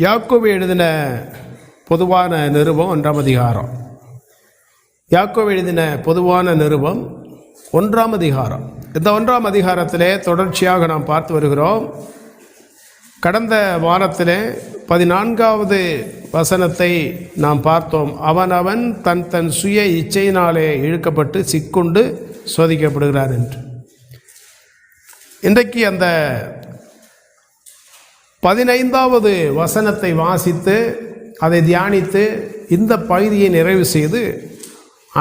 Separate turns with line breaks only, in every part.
யாக்கோபு எழுதின பொதுவான நிருபம் 1ஆம் அதிகாரம். யாக்கோபு எழுதின பொதுவான நிருபம் 1ஆம் அதிகாரம். இந்த 1ஆம் அதிகாரத்திலே தொடர்ச்சியாக நாம் பார்த்து வருகிறோம். கடந்த வாரத்திலே 14வது வசனத்தை நாம் பார்த்தோம். அவனவன் தன் சுய இச்சையினாலே இழுக்கப்பட்டு சிக்குண்டு சோதிக்கப்படுகிறார் என்று. இன்றைக்கு அந்த 15வது வசனத்தை வாசித்து அதை தியானித்து இந்த பகுதியை நிறைவு செய்து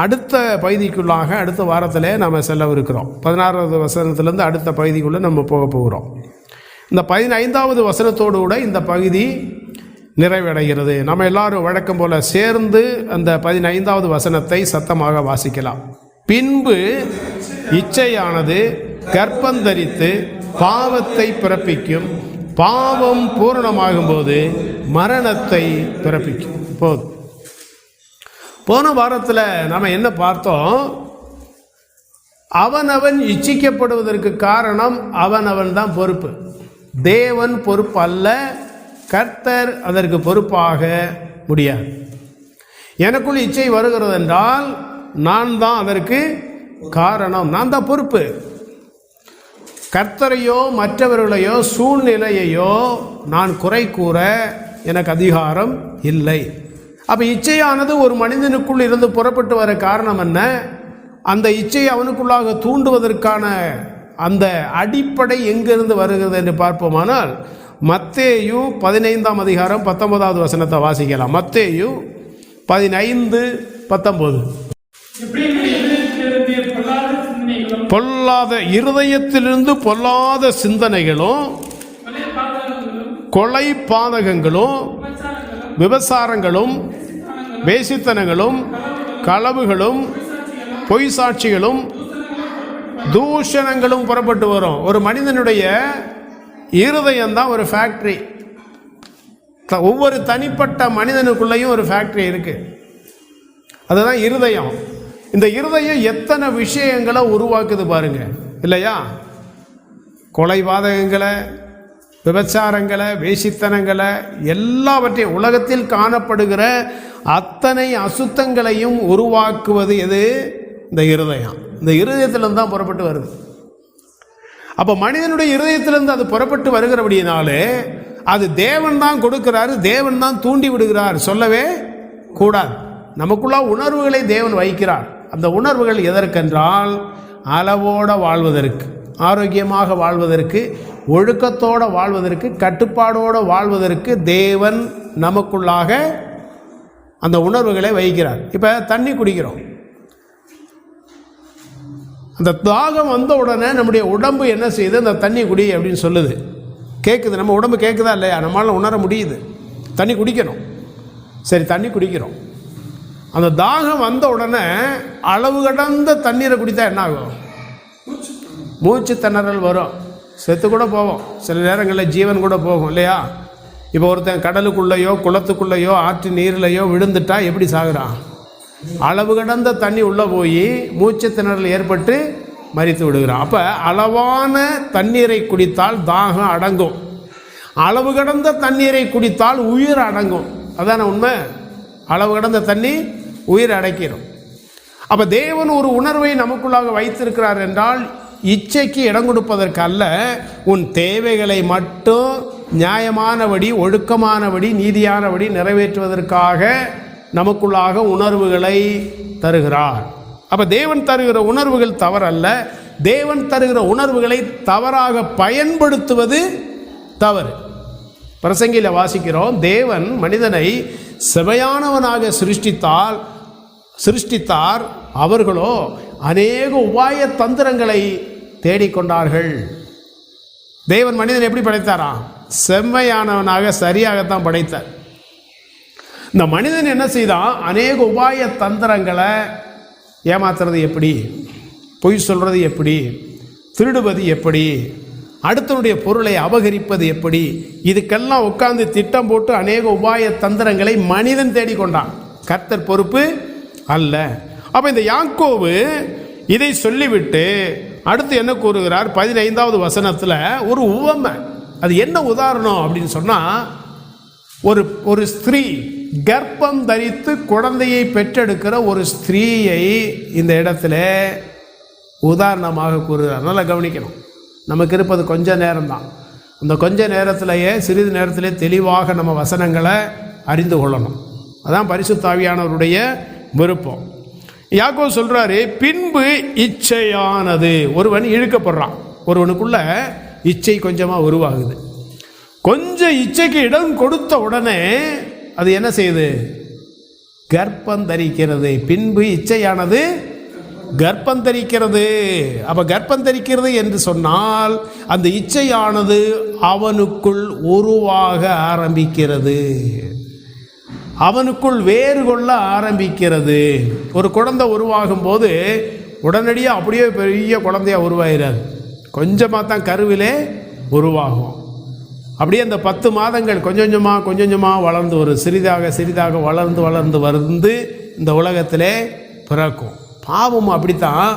அடுத்த பகுதிக்குள்ளாக அடுத்த வாரத்தில் நாம் செல்லவிருக்கிறோம். 16வது வசனத்திலிருந்து அடுத்த பகுதிக்குள்ளே நம்ம போக போகிறோம். இந்த 15வது வசனத்தோடு கூட இந்த பகுதி நிறைவடைகிறது. நம்ம எல்லாரும் வழக்கம் போல சேர்ந்து அந்த 15வது வசனத்தை சத்தமாக வாசிக்கலாம். பின்பு இச்சையானது கர்ப்பந்தரித்து பாவத்தை பிறப்பிக்கும், பாவம் பூரணமாகும்போது மரணத்தை பிறப்பிக்கும். போன வாரத்தில் நாம் என்ன பார்த்தோம்? அவனவன் இச்சிக்கப்படுவதற்கு காரணம் அவனவன் தான் பொறுப்பு. தேவன் பொறுப்பு அல்ல, கர்த்தர் அதற்கு பொறுப்பாக முடியாது. எனக்குள் இச்சை வருகிறது என்றால் நான் தான் அதற்கு காரணம், நான் தான் பொறுப்பு. கர்த்தரையோ மற்றவர்களையோ சூழ்நிலையையோ நான் குறை கூற எனக்கு அதிகாரம் இல்லை. அப்போ இச்சையானது ஒரு மனிதனுக்குள் இருந்து புறப்பட்டு வர காரணம் என்ன? அந்த இச்சையை அவனுக்குள்ளாக தூண்டுவதற்கான அந்த அடிப்படை எங்கிருந்து வருகிறது என்று பார்ப்போமானால் மத்தேயு 15ஆம் அதிகாரம் 19வது வசனத்தை வாசிக்கலாம். மத்தேயு 15:19. பொல்லாத இருதயத்திலிருந்து பொல்லாத சிந்தனைகளும் கொலை பாதகங்களும் விபசாரங்களும் வேசித்தனங்களும் களவுகளும் பொய் சாட்சிகளும் தூஷணங்களும் புறப்பட்டு வரும். ஒரு மனிதனுடைய இருதயம்தான் ஒரு ஃபேக்டரி. ஒவ்வொரு தனிப்பட்ட மனிதனுக்குள்ளேயும் ஒரு ஃபேக்டரி இருக்கு, அதுதான் இருதயம். இந்த இருதயம் எத்தனை விஷயங்களை உருவாக்குது பாருங்க, இல்லையா? கொலைபாதகங்களை, விபச்சாரங்களை, வேசித்தனங்களை, எல்லாவற்றையும் உலகத்தில் காணப்படுகிற அத்தனை அசுத்தங்களையும் உருவாக்குவது எது? இந்த இருதயம். இந்த இருதயத்திலிருந்து தான் புறப்பட்டு வருது. அப்போ மனிதனுடைய இருதயத்திலிருந்து அது புறப்பட்டு வருகிறபடினாலே அது தேவன் தான் கொடுக்கிறாரு, தேவன் தான் தூண்டி விடுகிறார், சொல்லவே கூடாது. நமக்குள்ள உணர்வுகளை தேவன் வைக்கிறார். அந்த உணர்வுகள் எதற்கென்றால் அளவோடு வாழ்வதற்கு, ஆரோக்கியமாக வாழ்வதற்கு, ஒழுக்கத்தோடு வாழ்வதற்கு, கட்டுப்பாடோடு வாழ்வதற்கு தேவன் நமக்குள்ளாக அந்த உணர்வுகளை வைக்கிறார். இப்போ தண்ணி குடிக்கிறோம், அந்த தாகம் வந்த உடனே நம்முடைய உடம்பு என்ன செய்யுது? அந்த தண்ணி குடி அப்படின்னு சொல்லுது, கேட்குது. நம்ம உடம்பு கேட்குதா இல்லையா? நம்மளால் உணர முடியுது. தண்ணி குடிக்கணும், சரி தண்ணி குடிக்கிறோம். அந்த தாகம் வந்த உடனே அளவு கடந்த தண்ணீரை குடித்தா என்ன ஆகும்? மூச்சு திணறல் வரும், செத்து கூட போவோம், சில நேரங்களில் ஜீவன் கூட போகும், இல்லையா? இப்போ ஒருத்தன் கடலுக்குள்ளேயோ குளத்துக்குள்ளேயோ ஆற்று நீர்லையோ விழுந்துட்டா எப்படி சாகுறான்? அளவு கடந்த தண்ணி உள்ளே போய் மூச்சு திணறல் ஏற்பட்டு மரித்து விடுகிறான். அப்போ அளவான தண்ணீரை குடித்தால் தாகம் அடங்கும், அளவு கடந்த தண்ணீரை குடித்தால் உயிர் அடங்கும். அதான உண்மை. அளவு கடந்த தண்ணி உயிர் அடைக்கிறோம். அப்போ தேவன் ஒரு உணர்வை நமக்குள்ளாக வைத்திருக்கிறார் என்றால் இச்சைக்கு இடம் கொடுப்பதற்கு அல்ல, உன் தேவைகளை மட்டும் நியாயமானபடி, ஒழுக்கமானபடி, நீதியானபடி நிறைவேற்றுவதற்காக நமக்குள்ளாக உணர்வுகளை தருகிறார். அப்போ தேவன் தருகிற உணர்வுகள் தவறல்ல, தேவன் தருகிற உணர்வுகளை தவறாக பயன்படுத்துவது தவறு. பிரசங்கில வாசிக்கிறோம், தேவன் மனிதனை செமையானவனாக சிருஷ்டித்தார், அவர்களோ அநேக உபாய தந்திரங்களை தேடிக்கொண்டார்கள். தேவன் மனிதனை எப்படி படைத்தாராம்? செம்மையானவனாக, சரியாகத்தான் படைத்தார். இந்த மனிதன் என்ன செய்தான்? அநேக உபாய தந்திரங்களை, ஏமாத்துறது எப்படி, பொய் சொல்றது எப்படி, திருடுவது எப்படி, அடுத்தனுடைய பொருளை அபகரிப்பது எப்படி, இதுக்கெல்லாம் உட்கார்ந்து திட்டம் போட்டு அநேக உபாய தந்திரங்களை மனிதன் தேடிக்கொண்டான். கர்த்தர் பொறுப்பு அல்ல. அப்போ இந்த யாக்கோபு இதை சொல்லிவிட்டு அடுத்து என்ன கூறுகிறார்? 15வது வசனத்தில் ஒரு உவமை. அது என்ன உதாரணம் அப்படின்னு சொன்னால், ஒரு ஸ்திரீ கர்ப்பம் தரித்து குழந்தையை பெற்றெடுக்கிற ஒரு ஸ்திரீயை இந்த இடத்துல உதாரணமாக கூறுகிறார். நல்லா கவனிக்கணும். நமக்கு இருப்பது கொஞ்ச நேரம்தான். அந்த கொஞ்ச நேரத்திலேயே சிறிது நேரத்திலே தெளிவாக நம்ம வசனங்களை அறிந்து கொள்ளணும். அதான் பரிசுத்த ஆவியானவருடைய விருப்பம். யாக்கோபு சொல்றாரு, பின்பு இச்சையானது. ஒருவன் இழுக்கப்படுறான், ஒருவனுக்குள்ள இச்சை கொஞ்சமாக உருவாகுது. கொஞ்சம் இச்சைக்கு இடம் கொடுத்த உடனே அது என்ன செய்யுது? கர்ப்பம் தரிக்கிறது. பின்பு இச்சையானது கர்ப்பம் தரிக்கிறது. அப்ப கர்ப்பம் தரிக்கிறது என்று சொன்னால் அந்த இச்சையானது அவனுக்குள் உருவாக ஆரம்பிக்கிறது, அவனுக்குள் வேறு கொள்ள ஆரம்பிக்கிறது. ஒரு குழந்தை உருவாகும் போது உடனடியாக அப்படியே பெரிய குழந்தையா உருவாகிறாது. கொஞ்சமாக தான் கருவிலே உருவாகும். அப்படியே அந்த 10 மாதங்கள் கொஞ்சம் கொஞ்சமாக வளர்ந்து வரும். சிறிதாக வளர்ந்து வந்து இந்த உலகத்திலே பிறக்கும். பாவம் அப்படித்தான்.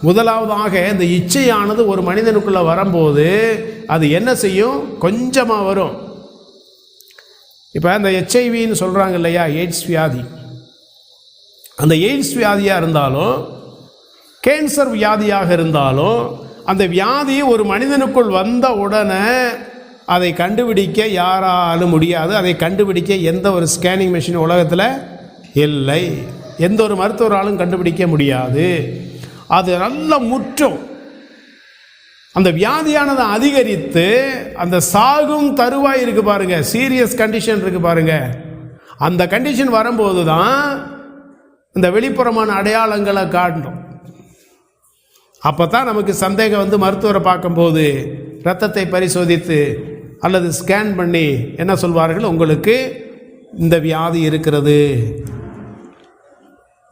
முதலாவதாக இந்த இச்சையானது ஒரு மனிதனுக்குள்ளே வரும்போது அது என்ன செய்யும்? கொஞ்சமாக வரும். இப்போ அந்த HIV சொல்கிறாங்க இல்லையா, எய்ட்ஸ் வியாதி. அந்த எய்ட்ஸ் வியாதியாக இருந்தாலும் கேன்சர் வியாதியாக இருந்தாலும் அந்த வியாதி ஒரு மனிதனுக்குள் வந்த உடனே அதை கண்டுபிடிக்க யாராலும் முடியாது. அதை கண்டுபிடிக்க எந்த ஒரு ஸ்கேனிங் மெஷின் உலகத்தில் இல்லை, எந்த ஒரு மருத்துவராலும் கண்டுபிடிக்க முடியாது. அது நல்ல முற்றும். அந்த வியாதியானது அதிகரித்து அந்த சாகும் தருவாய் இருக்கு பாருங்க, சீரியஸ் கண்டிஷன் இருக்கு பாருங்க. அந்த கண்டிஷன் வரும்போது தான் இந்த வெளிப்புறமான அடையாளங்களை காட்டும். அப்போ தான் நமக்கு சந்தேகம் வந்து மருத்துவரை பார்க்கும்போது இரத்தத்தை பரிசோதித்து அல்லது ஸ்கேன் பண்ணி என்ன சொல்வார்கள்? உங்களுக்கு இந்த வியாதி இருக்கிறது.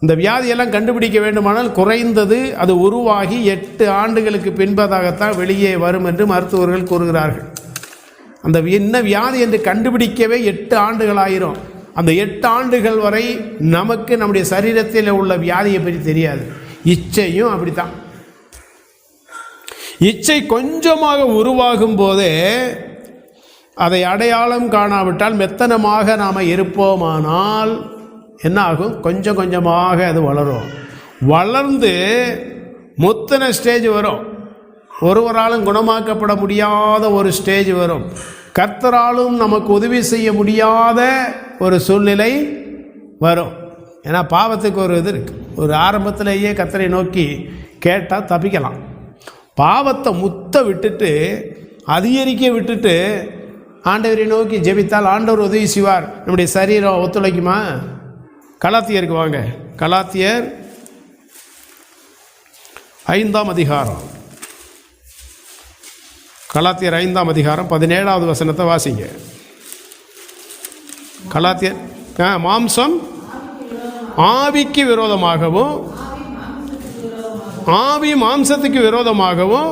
இந்த வியாதியெல்லாம் கண்டுபிடிக்க வேண்டுமானால் குறைந்தது அது உருவாகி 8 ஆண்டுகளுக்கு பின்பதாகத்தான் வெளியே வரும் என்று மருத்துவர்கள் கூறுகிறார்கள். அந்த என்ன வியாதி என்று கண்டுபிடிக்கவே 8 ஆண்டுகள் ஆயிரும். அந்த 8 ஆண்டுகள் வரை நமக்கு நம்முடைய சரீரத்தில் உள்ள வியாதியை பற்றி தெரியாது. இச்சையும் அப்படித்தான். இச்சை கொஞ்சமாக உருவாகும் போதே அதை அடையாளம் காணாவிட்டால் மெத்தனமாக நாம் இருப்போமானால் என்ன ஆகும்? கொஞ்சம் கொஞ்சமாக அது வளரும். வளர்ந்து முத்தன ஸ்டேஜ் வரும். ஒருவராலும் குணமாக்கப்பட முடியாத ஒரு ஸ்டேஜ் வரும். கர்த்தராலும் நமக்கு உதவி செய்ய முடியாத ஒரு சூழ்நிலை வரும். ஏன்னா பாவத்துக்கு ஒரு இது இருக்கு. ஒரு ஆரம்பத்திலேயே கர்த்தரை நோக்கி கேட்டால் தப்பிக்கலாம். பாவத்தை முத்த விட்டுட்டு அதிகரிக்க விட்டுட்டு ஆண்டவரை நோக்கி ஜெபித்தால் ஆண்டவர் உதவி செய்வார். நம்முடைய சரீரம் ஒத்துழைக்குமா? கலாத்தியருக்கு வாங்க. கலாத்தியர் 5ஆம் அதிகாரம். கலாத்தியர் 5ஆம் அதிகாரம் 17வது வசனத்தை வாசிங்க. கலாத்தியர், மாம்சம் ஆவிக்கு விரோதமாகவும் ஆவி மாம்சத்துக்கு விரோதமாகவும்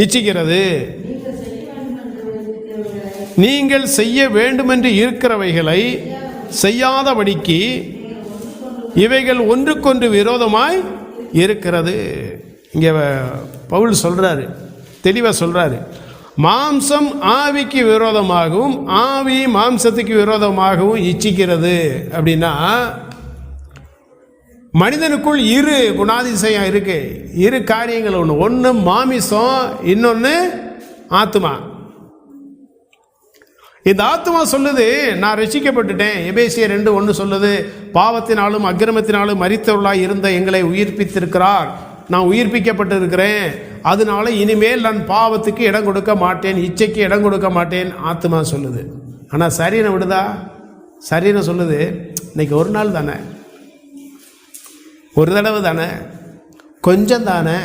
இச்சிக்கிறது. நீங்கள் செய்ய வேண்டுமென்று இருக்கிறவைகளை செய்யாதபடிக்கு இவைகள் ஒன்றுக்கொன்று விரோதமாய் இருக்கிறது. இங்கே பவுல் சொல்றாரு, தெளிவாக சொல்றாரு. மாம்சம் ஆவிக்கு விரோதமாகவும் ஆவி மாம்சத்துக்கு விரோதமாகவும் இச்சிக்கிறது. அப்படின்னா மனிதனுக்குள் 2 குணாதிசயம் இருக்கு. 2 காரியங்கள். ஒன்று மாமிசம், இன்னொன்று ஆத்மா. இந்த ஆத்மா சொல்லுது நான் ரட்சிக்கப்பட்டுட்டேன். எபேசியர் 2:1 சொல்லுது, பாவத்தினாலும் அக்கிரமத்தினாலும் மரித்தவர்களாய் இருந்த எங்களை உயிர்ப்பித்திருக்கிறார். நான் உயிர்ப்பிக்கப்பட்டிருக்கிறேன். அதனால இனிமேல் நான் பாவத்துக்கு இடம் கொடுக்க மாட்டேன், இச்சைக்கு இடம் கொடுக்க மாட்டேன் ஆத்மா சொல்லுது. ஆனால் சரீரம் விடுதா? சரீரம் சொல்லுது இன்னைக்கு ஒரு நாள் தானே, ஒரு தடவை தானே, கொஞ்சம் தானே.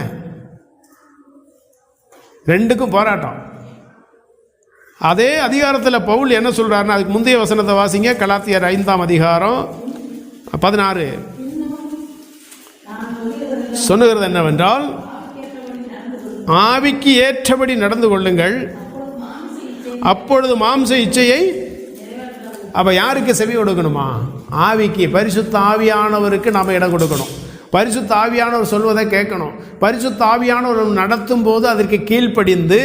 2க்கும் போராட்டம். அதே அதிகாரத்தில் பவுல் என்ன சொல்றாருன்னா, அதுக்கு முந்தைய வசனத்தை வாசிங்க. கலாத்தியர் 5ஆம் அதிகாரம் 16 சொல்லுகிறது என்னவென்றால், ஆவிக்கு ஏற்றபடி நடந்து கொள்ளுங்கள், அப்பொழுது மாம்ச இச்சையை. அப்ப யாருக்கு செவி கொடுக்கணுமா? ஆவிக்கு. பரிசுத்த ஆவியானவருக்கு நாம் இடம் கொடுக்கணும். பரிசுத்த ஆவியானவர் சொல்வதை கேட்கணும். பரிசுத்த ஆவியானவர் நடத்தும் போது அதற்கு கீழ்ப்படிந்து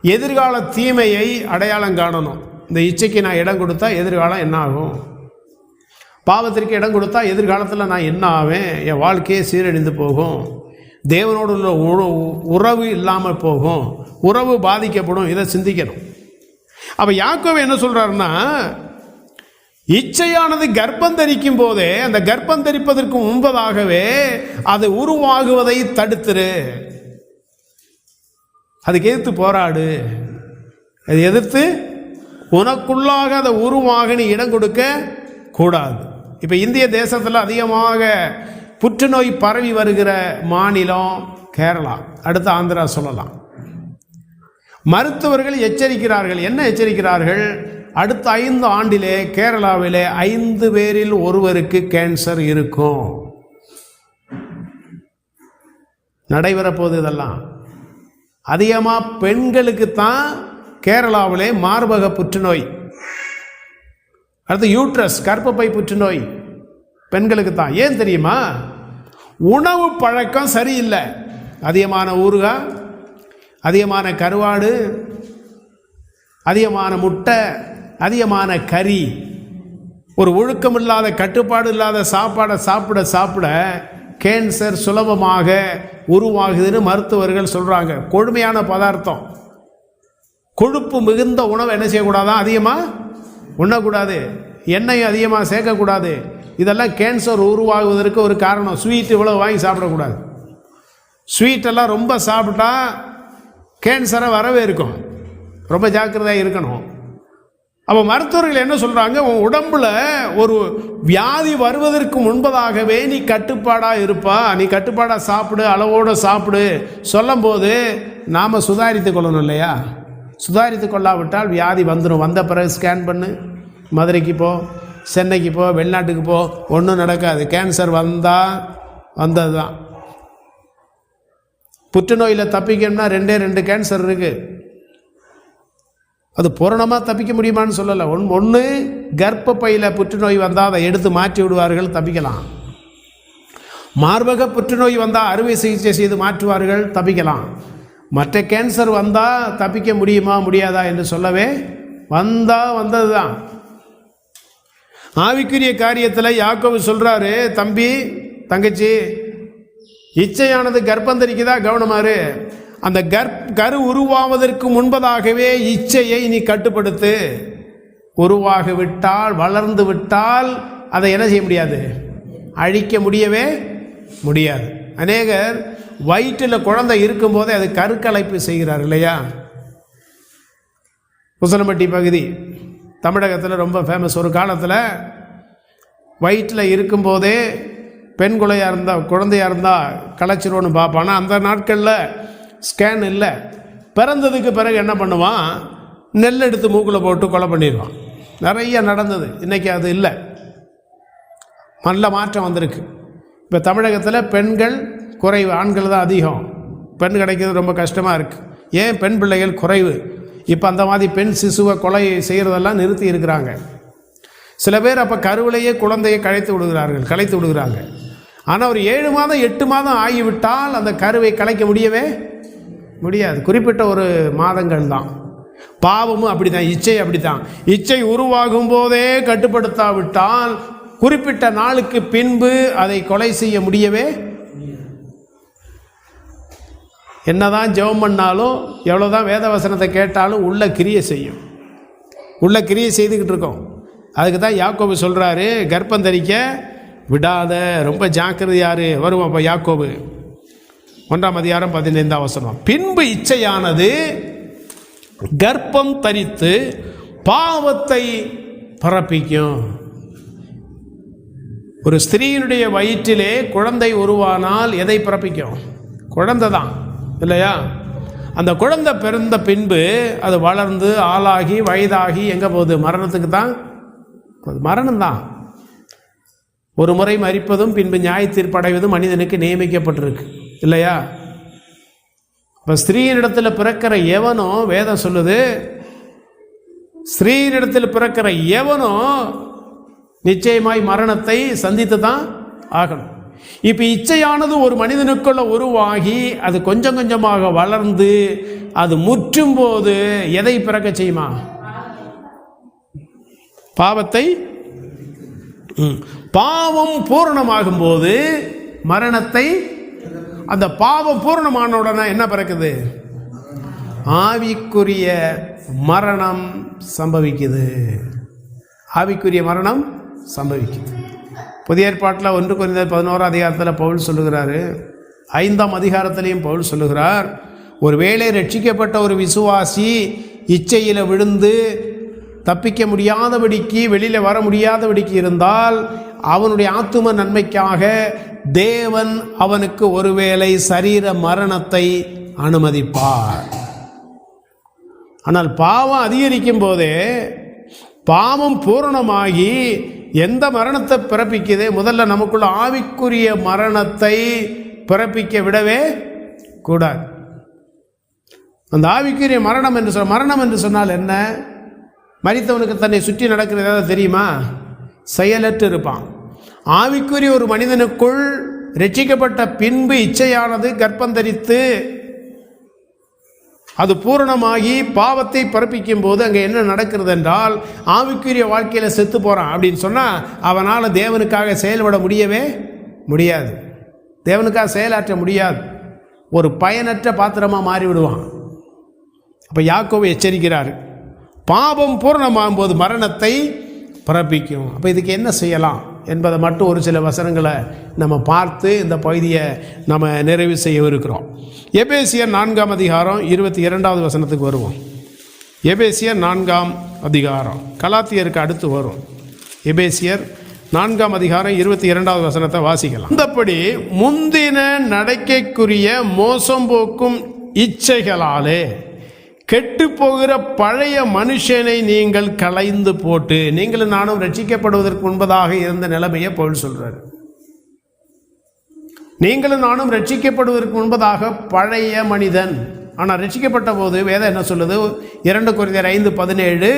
எதிர்கால தீமையை அடையாளம் காணணும். இந்த இச்சைக்கு நான் இடம் கொடுத்தா எதிர்காலம் என்ன ஆகும், பாவத்திற்கு இடம் கொடுத்தா எதிர்காலத்தில் நான் என்ன ஆவேன், என் வாழ்க்கையே சீரழிந்து போகும், தேவனோடு உள்ள உறவு இல்லாமல் போகும், உறவு பாதிக்கப்படும். இதை சிந்திக்கணும். அப்போ யாக்கோபு என்ன சொல்கிறாருன்னா, இச்சையானது கர்ப்பம் தரிக்கும் போதே, அந்த கர்ப்பம் தரிப்பதற்கு முன்பதாகவே அது உருவாகுவதை தடுத்துரு, அதுக்கு எதிர்த்து போராடு, அது எதிர்த்து உனக்குள்ளாக அதை உருவாக நீ இடம் கொடுக்க கூடாது. இப்போ இந்திய தேசத்தில் அதிகமாக புற்றுநோய் பரவி வருகிற மாநிலம் கேரளா, அடுத்து ஆந்திரா சொல்லலாம். மருத்துவர்கள் எச்சரிக்கிறார்கள். என்ன எச்சரிக்கிறார்கள்? அடுத்த 5 ஆண்டிலே கேரளாவிலே 5 பேரில் ஒருவருக்கு கேன்சர் இருக்கும். நடைபெறப்போகுது. இதெல்லாம் அதிகமாக பெண்களுக்கு தான் கேரளாவிலே மார்பக புற்றுநோய், அடுத்து யூட்ரஸ் கர்ப்பப்பை புற்றுநோய் பெண்களுக்கு தான். ஏன் தெரியுமா? உணவு பழக்கம் சரியில்லை. அதிகமான ஊறுகாய், அதிகமான கருவாடு, அதிகமான முட்டை, அதிகமான கறி, ஒரு ஒழுக்கம் இல்லாத கட்டுப்பாடு இல்லாத சாப்பாடை சாப்பிட சாப்பிட கேன்சர் சுலபமாக உருவாகுதுன்னு மருத்துவர்கள் சொல்கிறாங்க. கொழுமையான பதார்த்தம், கொழுப்பு மிகுந்த உணவை என்ன செய்யக்கூடாதான், அதிகமாக உண்ணக்கூடாது, எண்ணெய் அதிகமாக சேர்க்கக்கூடாது. இதெல்லாம் கேன்சர் உருவாகுவதற்கு ஒரு காரணம். ஸ்வீட் இவ்வளோ வாங்கி சாப்பிடக்கூடாது. ஸ்வீட்டெல்லாம் ரொம்ப சாப்பிட்டா கேன்சரை வரவே இருக்கும். ரொம்ப ஜாக்கிரதையாக இருக்கணும். அப்போ மருத்துவர்கள் என்ன சொல்கிறாங்க, உன் உடம்புல ஒரு வியாதி வருவதற்கு முன்பதாகவே நீ கட்டுப்பாடாக இருப்பா, நீ கட்டுப்பாடாக சாப்பிடு, அளவோடு சாப்பிடு சொல்லும் போது நாம் சுதாரித்து கொள்ளணும் இல்லையா? சுதாரித்து கொள்ளாவிட்டால் வியாதி வந்துடும். வந்த பிறகு ஸ்கேன் பண்ணு, மதுரைக்கு போ, சென்னைக்கு போ, வெளிநாட்டுக்கு போ, ஒன்றும் நடக்காது. கேன்சர் வந்தது தான். புற்றுநோயில் தப்பிக்கணும்னா 2 கேன்சர் இருக்குது. அது பூரணமாக தப்பிக்க முடியுமான்னு சொல்லலை. ஒன்று கர்ப்பப்பையில் புற்றுநோய் வந்தால் அதை எடுத்து மாற்றி விடுவார்கள், தப்பிக்கலாம். மார்பக புற்றுநோய் வந்தால் அறுவை சிகிச்சை செய்து மாற்றுவார்கள், தப்பிக்கலாம். மற்ற கேன்சர் வந்தால் தப்பிக்க முடியுமா முடியாதா என்று சொல்லவே வந்தது தான். ஆவிக்குரிய காரியத்தில் யாக்கோபு சொல்கிறாரு, தம்பி தங்கச்சி, இச்சையானது கர்ப்பம் தரிக்குதா, கவனமாரு. அந்த கரு உருவாவதற்கு முன்பதாகவே இச்சையை நீ கட்டுப்படுத்து. உருவாகி விட்டால், வளர்ந்து விட்டால் அதை என்ன செய்ய முடியாது, அழிக்க முடியவே முடியாது. அநேகர் வயிற்றில் குழந்தை இருக்கும்போதே அது கருக்கலைப்பு செய்கிறார் இல்லையா? உசலம்பட்டி பகுதி தமிழகத்தில் ரொம்ப ஃபேமஸ். ஒரு காலத்தில் வயிற்றில் இருக்கும்போதே பெண் குழந்தையாக இருந்தால் கலைச்சிருவோன்னு பார்ப்பான். அந்த நாட்களில் ஸ்கேன் இல்லை. பிறந்ததுக்கு பிறகு என்ன பண்ணுவான், நெல் எடுத்து மூக்கில் போட்டு கொலை பண்ணிடுவான். நிறைய நடந்தது. இன்றைக்கி அது இல்லை, நல்ல மாற்றம் வந்திருக்கு. இப்போ தமிழகத்தில் பெண்கள் குறைவு, ஆண்கள் தான் அதிகம். பெண் கிடைக்கிறது ரொம்ப கஷ்டமாக இருக்குது. ஏன்? பெண் பிள்ளைகள் குறைவு. இப்போ அந்த மாதிரி பெண் சிசுவை கொலை செய்கிறதெல்லாம் நிறுத்தி இருக்கிறாங்க. சில பேர் அப்போ கருவிலேயே குழந்தையை கலைத்து விடுகிறாங்க. ஆனால் ஒரு 7 மாதம் 8 மாதம் ஆகிவிட்டால் அந்த கருவை கலைக்க முடியவே முடியாது. குறிப்பிட்ட ஒரு மாதங்கள் தான். பாவமும் அப்படி தான், இச்சை அப்படி தான். இச்சை உருவாகும் போதே கட்டுப்படுத்தாவிட்டால் குறிப்பிட்ட நாளுக்கு பின்பு அதை கொலை செய்ய முடியவே. என்னதான் ஜெபம் பண்ணாலும், எவ்வளோதான் வேத வசனத்தை கேட்டாலும் உள்ள கிரியை செய்யும். உள்ள கிரியை செய்துக்கிட்டு இருக்கோம். அதுக்கு தான் யாக்கோபு சொல்கிறாரு, கர்ப்பம் தரிக்க விடாத, ரொம்ப ஜாக்கிரதையாரு. வருவோம் அப்போ யாக்கோபு 1ஆம் அதிகாரம் 15ஆம் வசனம். பின்பு இச்சையானது கர்ப்பம் தரித்து பாவத்தை பரப்பிக்கும். ஒரு ஸ்திரீயினுடைய வயிற்றிலே குழந்தை உருவானால் எதை பரப்பிக்கும்? குழந்தை தான் இல்லையா? அந்த குழந்தை பிறந்த பின்பு அது வளர்ந்து ஆளாகி வயதாகி எங்கே போகுது? மரணத்துக்கு தான். மரணம்தான். ஒரு முறை மரிப்பதும் பின்பு நியாய தீர்ப்படைவதும் மனிதனுக்கு நியமிக்கப்பட்டிருக்கு இல்லையா? இப்போ ஸ்திரீயினிடத்தில் பிறக்கிற எவனோ, வேதம் சொல்லுது, ஸ்திரீயினிடத்தில் பிறக்கிற எவனோ நிச்சயமாய் மரணத்தை சந்தித்து தான் ஆகணும். இப்போ இச்சையானது ஒரு மனிதனுக்குள்ள உருவாகி அது கொஞ்சம் கொஞ்சமாக வளர்ந்து அது முற்றும் போது எதை பிறக்க செய்யுமா? பாவத்தை பாவம் பூரணமாகும் போது மரணத்தை, அந்த பாவம் பூரணமான உடனே என்ன பிறக்குது? ஆவிக்குரிய மரணம் சம்பவிக்குது. ஆவிக்குரிய மரணம் சம்பவிக்குது. புதிய ஏற்பாட்டில் 1 கொரிந்தியர் 11 அதிகாரத்தில் பவுல் சொல்லுகிறாரு, 5ஆம் அதிகாரத்திலையும் பவுல் சொல்லுகிறார், ஒருவேளை ரட்சிக்கப்பட்ட ஒரு விசுவாசி இச்சையில் விழுந்து தப்பிக்க முடியாதபடிக்கு, வெளியில் வர முடியாதபடிக்கு இருந்தால் அவனுடைய ஆத்தும நன்மைக்காக தேவன் அவனுக்கு ஒருவேளை சரீர மரணத்தை அனுமதிப்பார். ஆனால் பாவம் அதிகரிக்கும் போதே, பாவம் பூரணமாகி எந்த மரணத்தை பிறப்பிக்குது? முதல்ல நமக்குள்ள ஆவிக்குரிய மரணத்தை பிறப்பிக்க விடவே கூடாது. அந்த ஆவிக்குரிய மரணம் என்று சொன்னால் என்ன? மரித்தவனுக்கு தன்னை சுற்றி நடக்கிறது ஏதாவது தெரியுமா? செயலற்று இருப்பான். ஆவிக்குரிய ஒரு மனிதனுக்குள் ரட்சிக்கப்பட்ட பின்பு இச்சையானது கர்ப்பந்தரித்து அது பூரணமாகி பாவத்தை பிறப்பிக்கும் போது அங்கே என்ன நடக்கிறது என்றால், ஆவிக்குரிய வாழ்க்கையில் செத்து போகிறான் அப்படின்னு சொன்னால் அவனால் தேவனுக்காக செயல்பட முடியவே முடியாது. தேவனுக்காக செயலாற்ற முடியாது. ஒரு பயனற்ற பாத்திரமாக மாறிவிடுவான். அப்போ யாக்கோபு எச்சரிக்கிறார், பாவம் பூரணமாகும் போது மரணத்தை பிறப்பிக்கும். அப்போ இதுக்கு என்ன செய்யலாம் என்பதை மட்டும் ஒரு சில வசனங்களை நம்ம பார்த்து இந்த பகுதியை நம்ம நிறைவு செய்ய இருக்கிறோம். எபேசியர் 4ஆம் அதிகாரம் 22வது வசனத்துக்கு வருவோம். எபேசியர் 4ஆம் அதிகாரம் கலாத்தியருக்கு அடுத்து வரும். எபேசியர் 4ஆம் அதிகாரம் 22வது வசனத்தை வாசிக்கலாம். அந்தப்படி முந்தின நடக்கைக்குரிய மோசம் போக்கும் இச்சைகளாலே கெட்டு போகிற பழைய மனுஷனை நீங்கள் களைந்து போட்டு, நீங்களும் நானும் ரட்சிக்கப்படுவதற்கு முன்பதாக இருந்த நிலைமையை பவுல் சொல்றாரு. நீங்களும் நானும் ரட்சிக்கப்படுவதற்கு முன்பதாக பழைய மனிதன். ஆனால் ரட்சிக்கப்பட்ட போது வேதம் என்ன சொல்லுது? 2 கொரிந்தியர் 5:17,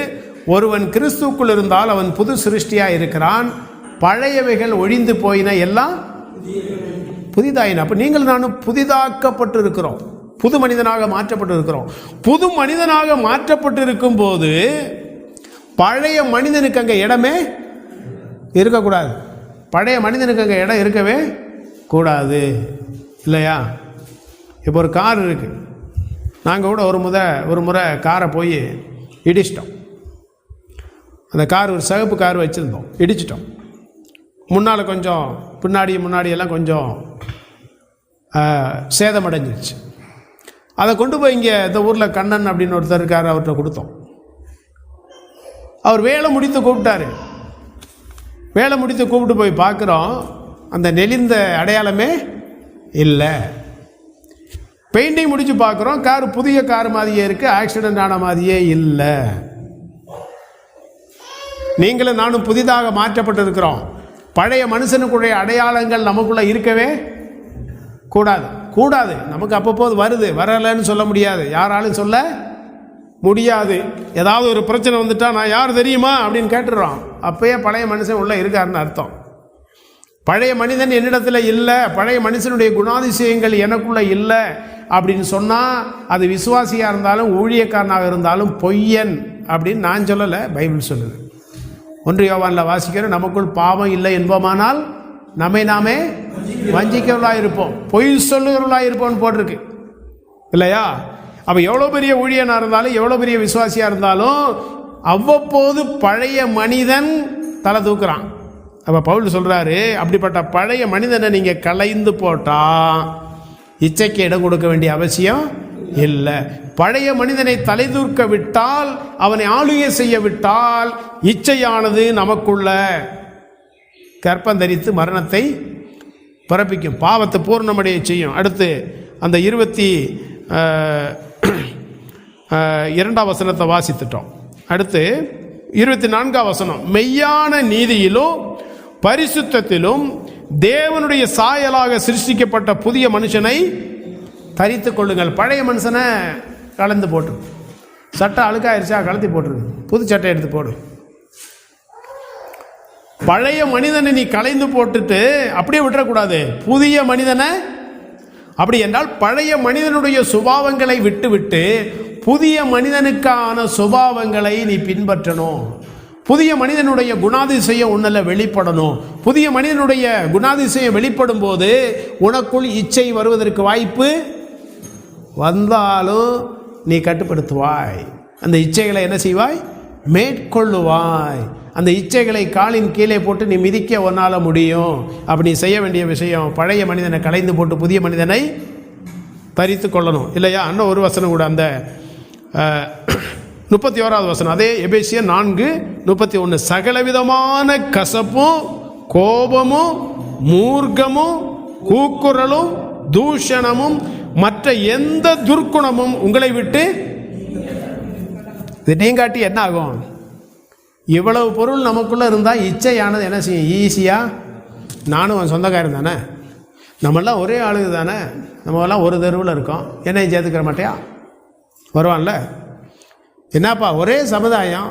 ஒருவன் கிறிஸ்துவுக்குள் இருந்தால் அவன் புது சிருஷ்டியாக இருக்கிறான், பழையவைகள் ஒழிந்து போயின, எல்லாம் புதிதாயின. அப்போ நீங்கள் நானும் புதிதாக்கப்பட்டு இருக்கிறோம், புது மனிதனாக மாற்றப்பட்டு இருக்கிறோம். புது மனிதனாக மாற்றப்பட்டு இருக்கும் போது பழைய மனிதனுக்கு அங்கே இடமே இருக்கக்கூடாது. பழைய மனிதனுக்கு அங்கே இடம் இருக்கவே கூடாது, இல்லையா? இப்போ ஒரு கார் இருக்கு. நாங்கள் கூட ஒரு முறை காரை போய் இடிச்சிட்டோம். அந்த கார் ஒரு சிகப்பு கார் வச்சுருந்தோம், இடிச்சிட்டோம். முன்னால் கொஞ்சம், முன்னாடியெல்லாம் கொஞ்சம் சேதமடைஞ்சிருச்சு. அதை கொண்டு போய் இங்கே இந்த ஊரில் கண்ணன் அப்படின்னு ஒருத்தர் இருக்கார், அவர்கிட்ட கொடுத்தோம். அவர் வேலை முடித்து கூப்பிட்டாரு. வேலை முடித்து கூப்பிட்டு போய் பார்க்குறோம், அந்த நெளிந்த அடையாளமே இல்லை. பெயிண்டிங் முடித்து பார்க்குறோம், கார் புதிய கார் மாதிரியே இருக்குது, ஆக்சிடென்ட் ஆன மாதிரியே இல்லை. நீங்களும் நானும் புதிதாக மாற்றப்பட்டு இருக்கிறோம். பழைய மனுஷனுக்குடைய அடையாளங்கள் நமக்குள்ளே இருக்கவே கூடாது. நமக்கு அப்பப்போது வருது, வரலைன்னு சொல்ல முடியாது, யாராலும் சொல்ல முடியாது. ஏதாவது ஒரு பிரச்சனை வந்துட்டா நான் யார் தெரியுமா அப்படின்னு கேட்டுடுறோம். அப்பயே பழைய மனுஷன் உள்ளே இருக்காருன்னு அர்த்தம். பழைய மனிதன் என்னிடத்துல இல்லை, பழைய மனுஷனுடைய குணாதிசயங்கள் எனக்குள்ளே இல்லை அப்படின்னு சொன்னால் அது விசுவாசியாக இருந்தாலும் ஊழியக்காரனாக இருந்தாலும் பொய்யன் அப்படின்னு நான் சொல்லலை, பைபிள் சொல்லுது. 1 யோவானில் வாசிக்கிறோம், நமக்குள் பாவம் இல்லை என்போமானால் நம்மை நாமே வஞ்சிக்கிறவர்களாக இருப்போம், பொய் சொல்லுகிறவர்களாக இருப்போம்னு போட்டிருக்கு, இல்லையா? அப்போ எவ்வளோ பெரிய ஊழியனாக இருந்தாலும், எவ்வளோ பெரிய விசுவாசியாக இருந்தாலும் அவ்வப்போது பழைய மனிதன் தலை தூக்குறான். அப்போ பவுல் சொல்கிறாரு, அப்படிப்பட்ட பழைய மனிதனை நீங்கள் களைந்து போட்டால் இச்சைக்கு இடம் கொடுக்க வேண்டிய அவசியம் இல்லை. பழைய மனிதனை தலை தூக்க விட்டால், அவனை ஆளுகை செய்ய விட்டால், இச்சையானது நமக்குள்ள கர்ப்பந்தரித்து மரணத்தை பிறப்பிக்கும், பாவத்தை பூர்ணமடைய செய்யும். அடுத்து அந்த 22ஆம் வசனத்தை வாசித்துட்டோம். அடுத்து 24ஆம் வசனம், மெய்யான நீதியிலும் பரிசுத்தத்திலும் தேவனுடைய சாயலாக சிருஷ்டிக்கப்பட்ட புதிய மனுஷனை தரித்து கொள்ளுங்கள். பழைய மனுஷனை கலந்து போட்டு, சட்டை அழுக்காயிருச்சா கலத்தி போட்டுருக்கு, புது சட்டை எடுத்து போடு. பழைய மனிதனை நீ கலைந்து போட்டுட்டு அப்படியே விட்டுறக்கூடாது, புதிய மனிதனை. அப்படி என்றால் பழைய மனிதனுடைய சுபாவங்களை விட்டுவிட்டு புதிய மனிதனுக்கான சுபாவங்களை நீ பின்பற்றணும். புதிய மனிதனுடைய குணாதிசயம் உன்னில் வெளிப்படணும். புதிய மனிதனுடைய குணாதிசயம் வெளிப்படும் போது உனக்குள் இச்சை வருவதற்கு வாய்ப்பு வந்தாலும் நீ கட்டுப்படுத்துவாய். அந்த இச்சைகளை என்ன செய்வாய்? மேற்கொள்ளுவாய். அந்த இச்சைகளை காலின் கீழே போட்டு நீ மிதிக்க உன்னால முடியும். அப்படி நீ செய்ய வேண்டிய விஷயம், பழைய மனிதனை களைந்து போட்டு புதிய மனிதனை தரித்து கொள்ளணும், இல்லையா? இன்னும் ஒரு வசனம் கூட, அந்த 31வது வசனம், அதே எபேசியர் 4:31, சகலவிதமான கசப்பும் கோபமும் மூர்க்கமும் கூக்குரலும் தூஷணமும் மற்ற எந்த துர்க்குணமும் உங்களை விட்டு நீங்காட்டி என்ன ஆகும்? இவ்வளவு பொருள் நமக்குள்ளே இருந்தால் இச்சையானது என்ன செய்யும்? ஈஸியாக, நானும் அவன் சொந்தக்காரன் தானே, நம்மெல்லாம் ஒரே ஆளுங்க தானே, நம்மெல்லாம் ஒரு தெருவில் இருக்கோம், என்னையும் சேர்த்துக்கிற மாட்டியா? வருவான்ல, என்னப்பா ஒரே சமுதாயம்,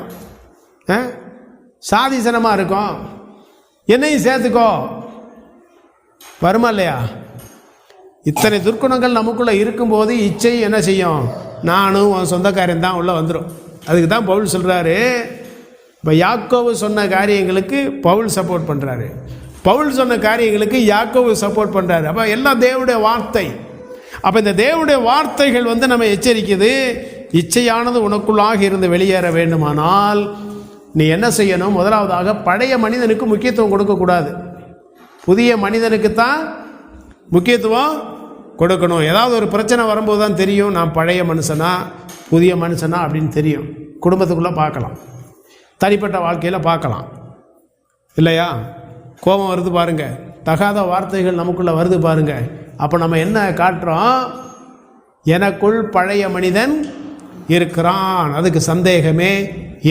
சாதிசனமாக இருக்கும், என்னையும் சேர்த்துக்கோ, வருமா இல்லையா? இத்தனை துர்க்குணங்கள் நமக்குள்ளே இருக்கும்போது இச்சை என்ன செய்யும்? நானும் உன் சொந்தக்காரன் தான் உள்ளே வந்துடும். அதுக்கு தான் பவுல் சொல்கிறாரு, இப்போ யாக்கோவு சொன்ன காரியங்களுக்கு பவுல் சப்போர்ட் பண்ணுறாரு, பவுல் சொன்ன காரியங்களுக்கு யாக்கோவு சப்போர்ட் பண்ணுறாரு. அப்போ எல்லாம் தேவனுடைய வார்த்தை. அப்போ இந்த தேவனுடைய வார்த்தைகள் நம்ம எச்சரிக்குது. இச்சையானது உனக்குள்ளாக இருந்து வெளியேற வேண்டுமானால் நீ என்ன செய்யணும்? முதலாவதாக பழைய மனிதனுக்கு முக்கியத்துவம் கொடுக்கக்கூடாது, புதிய மனிதனுக்கு தான் முக்கியத்துவம் கொடுக்கணும். ஏதாவது ஒரு பிரச்சனை வரும்போது தான் தெரியும் நான் பழைய மனுஷனா புதிய மனுஷனா அப்படின்னு தெரியும். குடும்பத்துக்குள்ளே பார்க்கலாம், தனிப்பட்ட வாழ்க்கையில் பார்க்கலாம், இல்லையா? கோபம் வருது பாருங்க, தகாத வார்த்தைகள் நமக்குள்ளே வருது பாருங்க. அப்போ நம்ம என்ன காட்டுறோம்? எனக்குள் பழைய மனிதன் இருக்கிறான், அதுக்கு சந்தேகமே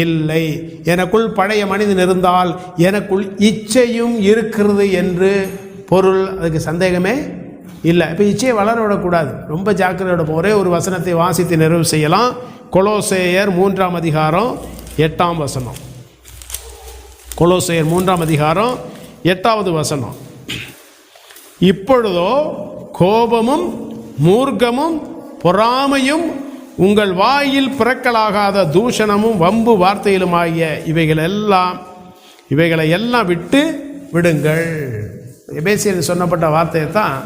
இல்லை. எனக்குள் பழைய மனிதன் இருந்தால் எனக்குள் இச்சையும் இருக்கிறது என்று பொருள், அதுக்கு சந்தேகமே இல்லை. இப்போ இச்சையை வளர விடக்கூடாது, ரொம்ப ஜாக்கிரதையோட. ஒரே ஒரு வசனத்தை வாசித்து நிறைவு செய்யலாம். கொலோசேயர் 3:8 வசனம். கொலோசேயர் 3:8 வசனம். இப்பொழுதோ கோபமும் மூர்க்கமும் பொறாமையும் உங்கள் வாயில் பிறக்கலாகாத தூஷணமும் வம்பு வார்த்தையிலும் ஆகிய இவைகளை எல்லாம் விட்டு விடுங்கள். எபேசியர் சொன்னப்பட்ட வார்த்தையை தான்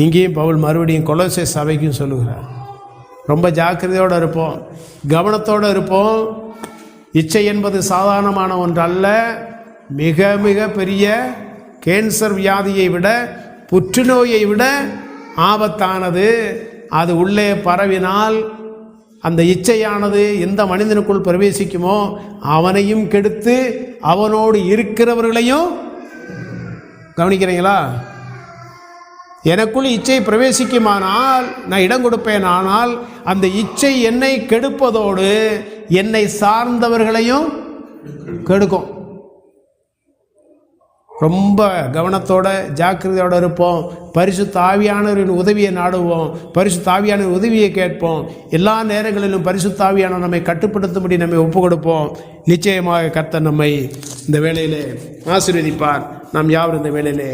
இங்கேயும் பவுல் மறுபடியும் கொலோசே சபைக்கும் சொல்லுகிறார். ரொம்ப ஜாக்கிரதையோடு இருப்போம், கவனத்தோடு இருப்போம். இச்சை என்பது சாதாரணமான ஒன்று அல்ல. மிக மிக பெரிய கேன்சர் வியாதியை விட, புற்றுநோயை விட ஆபத்தானது. அது உள்ளே பரவினால் அந்த இச்சையானது எந்த மனிதனுக்குள் பிரவேசிக்குமோ அவனையும் கெடுத்து அவனோடு இருக்கிறவர்களையும், கவனிக்கிறீங்களா? எனக்குள் இச்சை பிரவேசிக்குமானால் நான் இடம் கொடுப்பேன், ஆனால் அந்த இச்சை என்னை கெடுப்பதோடு என்னை சார்ந்தவர்களையும் கெடுக்கும். ரொம்ப கவனத்தோட ஜாக்கிரதையோடு இருப்போம். பரிசுத்த ஆவியானவரின் உதவியை நாடுவோம், பரிசுத்த ஆவியானவர் உதவியை கேட்போம். எல்லா நேரங்களிலும் பரிசுத்த ஆவியானவர் நம்மை கட்டுப்படுத்தும்படி நம்மை ஒப்பு கொடுப்போம். நிச்சயமாக கர்த்தர் நம்மை இந்த வேளையிலே ஆசீர்வதிப்பார். நாம் யாவரும் இந்த வேளையிலே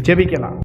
ஜெபிக்கலாம்.